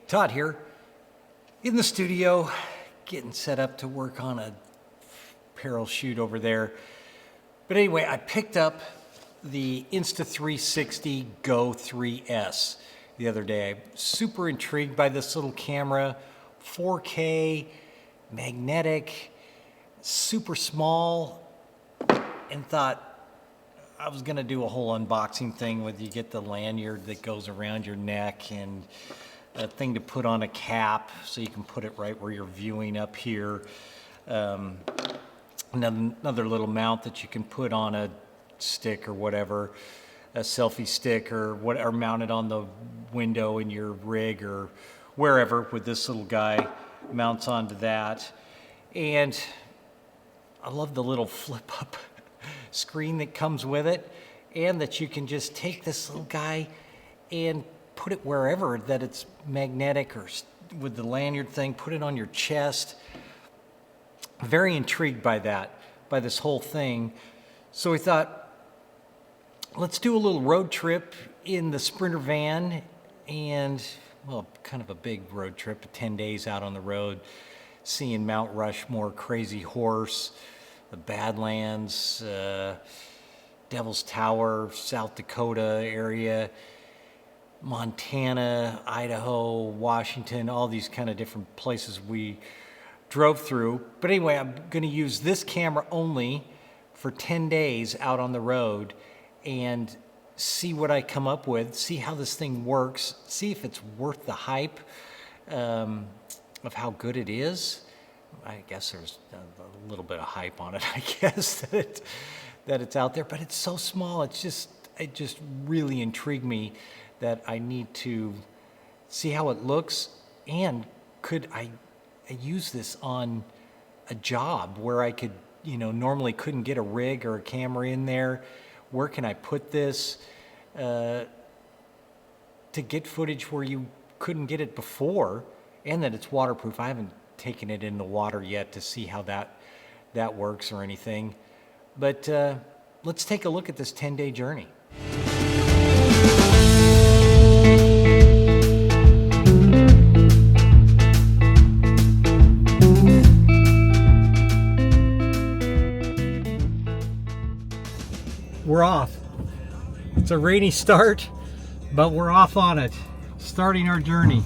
Todd here, in the studio, getting set up to work on a apparel shoot over there. But anyway, I picked up the Insta 360 Go 3S the other day. I'm super intrigued by this little camera, 4K, magnetic, super small, and thought I was gonna do a whole unboxing thing with you get the lanyard that goes around your neck and a thing to put on a cap so you can put it right where you're viewing up here. Another little mount that you can put on a stick or whatever, a selfie stick or mount it on the window in your rig or wherever with this little guy mounts onto that. And I love the little flip up screen that comes with it, and that you can just take this little guy and put it wherever that it's magnetic, or with the lanyard thing, put it on your chest. Very intrigued by this whole thing. So we thought, let's do a little road trip in the Sprinter van, and well, kind of a big road trip, 10 days out on the road, seeing Mount Rushmore, Crazy Horse, the Badlands, Devil's Tower, South Dakota area, Montana, Idaho, Washington, all these kind of different places we drove through. But anyway, I'm going to use this camera only for 10 days out on the road and see what I come up with, see how this thing works, see if it's worth the hype of how good it is. I guess there's a little bit of hype on it, I guess, that it's out there, but it's so small. It just really intrigued me that I need to see how it looks, and could I use this on a job where I could, normally couldn't get a rig or a camera in there. Where can I put this to get footage where you couldn't get it before, and that it's waterproof? I haven't taken it in the water yet to see how that works or anything. But let's take a look at this 10-day journey. We're off. It's a rainy start, but we're off on it. Starting our journey.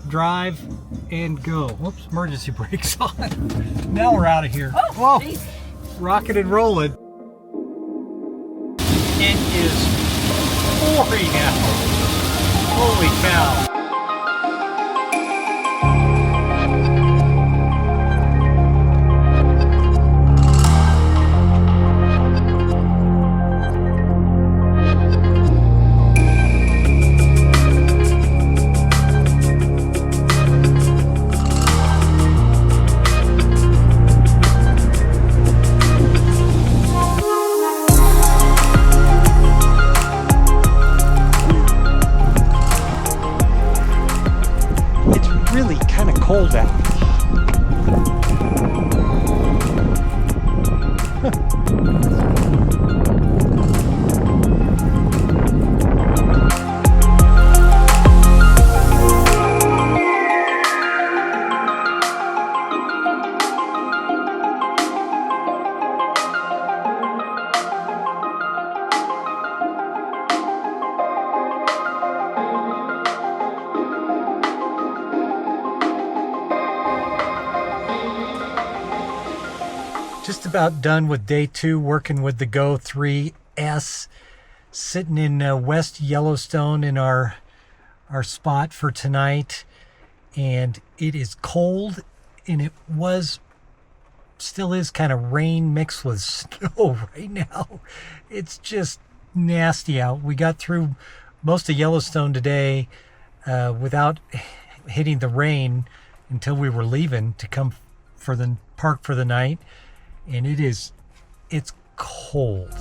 Drive and go. Whoops, emergency brakes on. Now we're out of here. Oh, geez. Rocking and rolling. It is pouring out. Holy cow. Cold out. Just about done with day 2, working with the Go 3S, sitting in West Yellowstone in our spot for tonight, and it is cold, and it still is kind of rain mixed with snow right now. It's just nasty out. We got through most of Yellowstone today without hitting the rain until we were leaving to come for the park for the night. And it's cold.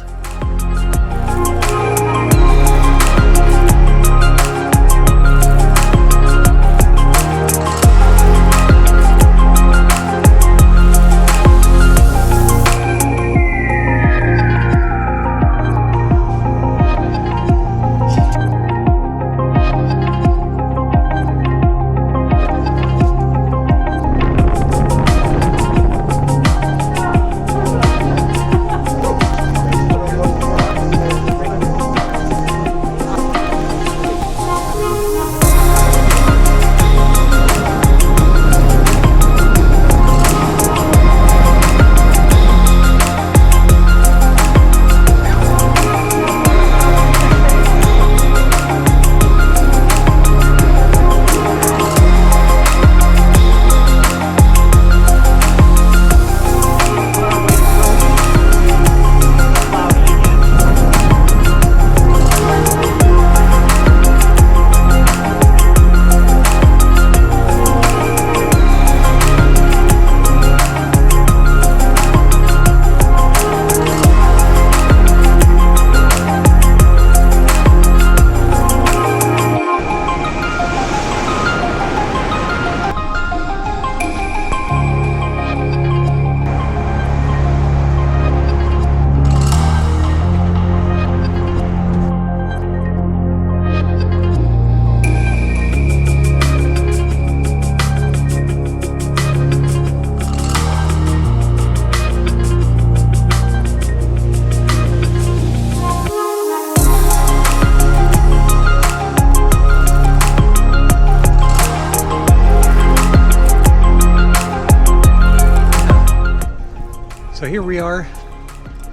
here we are,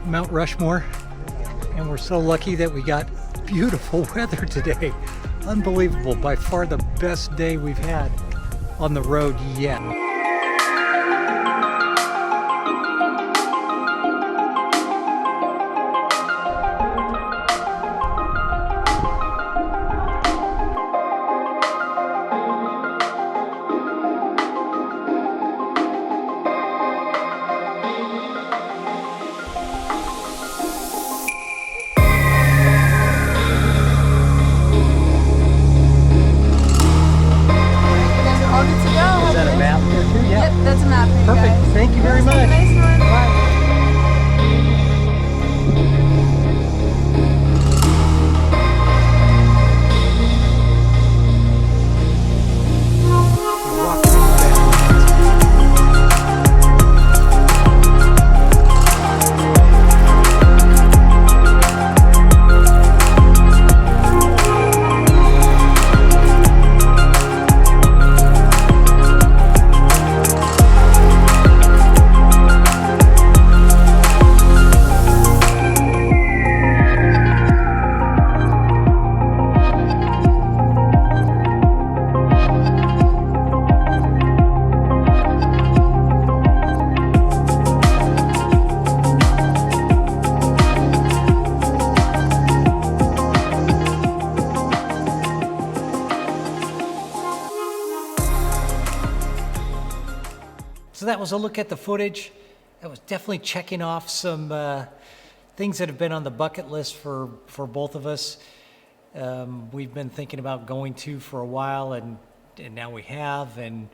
Mount Rushmore, and we're so lucky that we got beautiful weather today. Unbelievable, by far the best day we've had on the road yet. That's a map for you Perfect. guys. Thank you very much. Have a nice one. Bye. So that was a look at the footage. That was definitely checking off some things that have been on the bucket list for both of us. We've been thinking about going to for a while, and now we have, and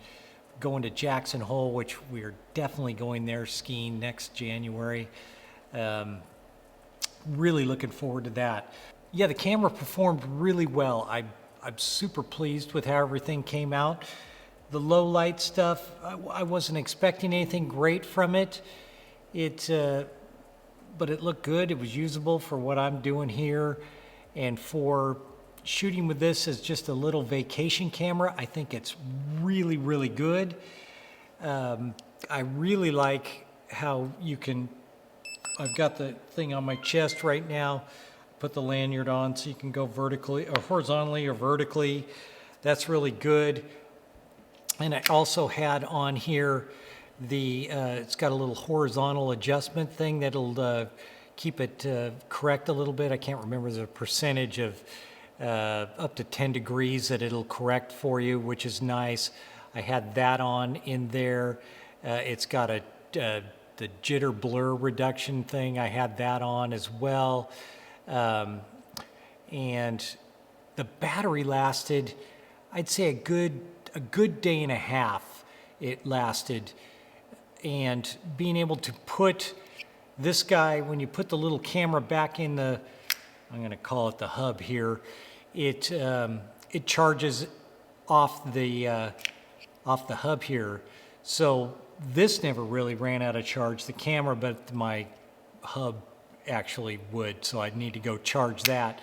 going to Jackson Hole, which we're definitely going there skiing next January. Really looking forward to that. Yeah, the camera performed really well. I'm super pleased with how everything came out. The low light stuff, I wasn't expecting anything great from it. But it looked good. It was usable for what I'm doing here. And for shooting with this as just a little vacation camera, I think it's really, really good. I really like how you can, I've got the thing on my chest right now, put the lanyard on so you can go vertically or horizontally or vertically. That's really good. And I also had on here it's got a little horizontal adjustment thing that'll keep it correct a little bit. I can't remember the percentage of up to 10 degrees that it'll correct for you, which is nice. I had that on in there. It's got the jitter blur reduction thing. I had that on as well. And the battery lasted, I'd say a good day and a half it lasted. And being able to put this guy, when you put the little camera back in the, I'm going to call it the hub here, it charges off the hub here. So this never really ran out of charge, the camera, but my hub actually would. So I'd need to go charge that.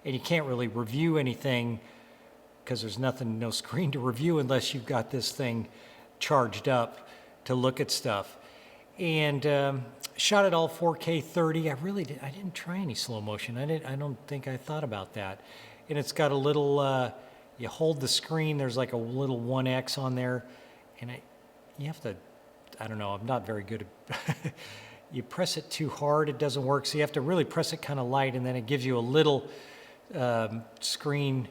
And you can't really review anything because there's no screen to review unless you've got this thing charged up to look at stuff. And shot it all 4K 30. I didn't try any slow motion. I don't think I thought about that. And it's got a little, you hold the screen, there's like a little 1X on there, and you have to, I don't know, I'm not very good at, you press it too hard, it doesn't work, so you have to really press it kind of light, and then it gives you a little screen,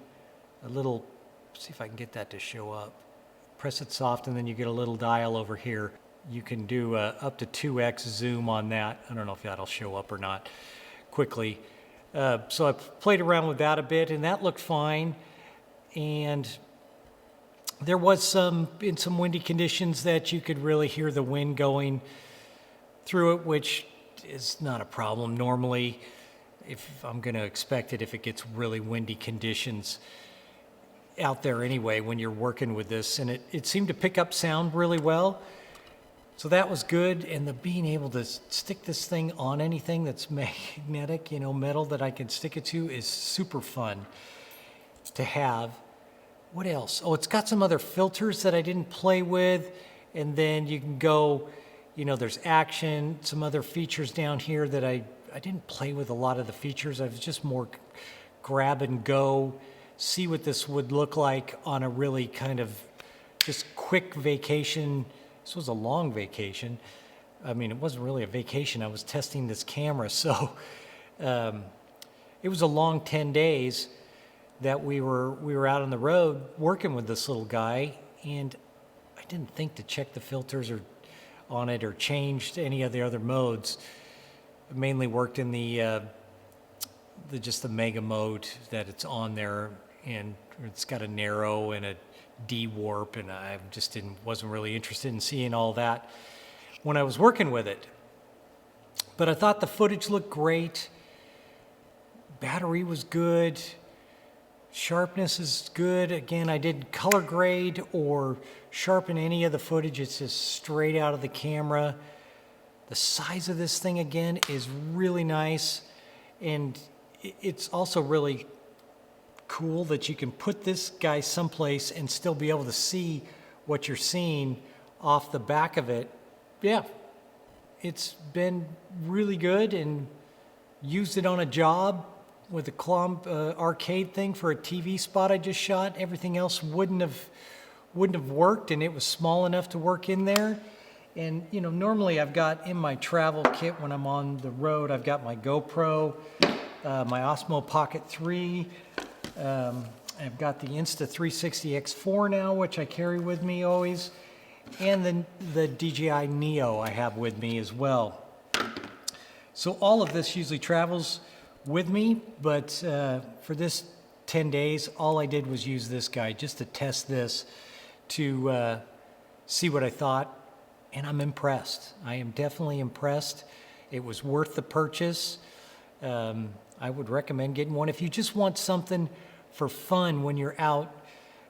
see if I can get that to show up. Press it soft, and then you get a little dial over here. You can do up to 2x zoom on that. I don't know if that'll show up or not quickly. So I played around with that a bit, and that looked fine. And there was in some windy conditions that you could really hear the wind going through it, which is not a problem normally. If I'm going to expect it if it gets really windy conditions out there anyway when you're working with this. And it seemed to pick up sound really well. So that was good. And the being able to stick this thing on anything that's magnetic, metal that I can stick it to is super fun to have. What else? Oh, it's got some other filters that I didn't play with. And then you can go, there's action, some other features down here that I didn't play with a lot of the features. I was just more grab and go, see what this would look like on a really kind of just quick vacation. This was a long vacation. I mean, it wasn't really a vacation. I was testing this camera. So it was a long 10 days that we were out on the road working with this little guy, and I didn't think to check the filters or on it or changed any of the other modes. I mainly worked in the just the mega mode that it's on there, and it's got a narrow and a D-warp, and I just wasn't really interested in seeing all that when I was working with it. But I thought the footage looked great. Battery was good. Sharpness is good. Again, I didn't color grade or sharpen any of the footage. It's just straight out of the camera. The size of this thing, again, is really nice. And it's also really cool that you can put this guy someplace and still be able to see what you're seeing off the back of it. Yeah, it's been really good, and used it on a job with the arcade thing for a TV spot I just shot. Everything else wouldn't have worked, and it was small enough to work in there. And normally I've got in my travel kit when I'm on the road, I've got my GoPro, my Osmo Pocket 3. I've got the Insta 360 X4 now, which I carry with me always, and the DJI Neo I have with me as well. So all of this usually travels with me, but for this 10 days, all I did was use this guy just to test this, to see what I thought, and I'm impressed. I am definitely impressed. It was worth the purchase. I would recommend getting one if you just want something for fun when you're out,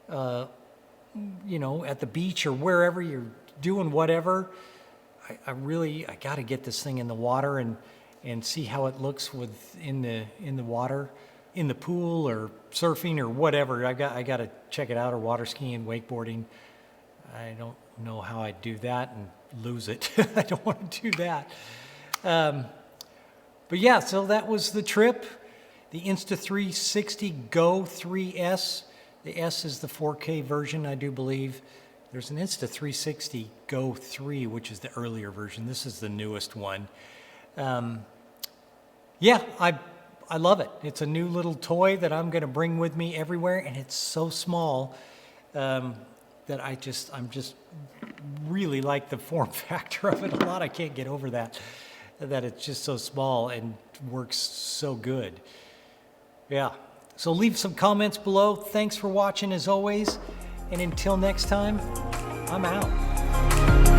at the beach or wherever you're doing whatever. I got to get this thing in the water and see how it looks in the water, in the pool or surfing or whatever. I got to check it out, or water skiing, wakeboarding. I don't know how I'd do that and lose it. I don't want to do that. But yeah, so that was the trip. The Insta 360 Go 3S. The S is the 4K version, I do believe. There's an Insta 360 Go 3, which is the earlier version. This is the newest one. Yeah, I love it. It's a new little toy that I'm going to bring with me everywhere, and it's so small that I'm just really like the form factor of it a lot. I can't get over that it's just so small and works so good. Yeah, so leave some comments below. Thanks for watching as always, and until next time, I'm out.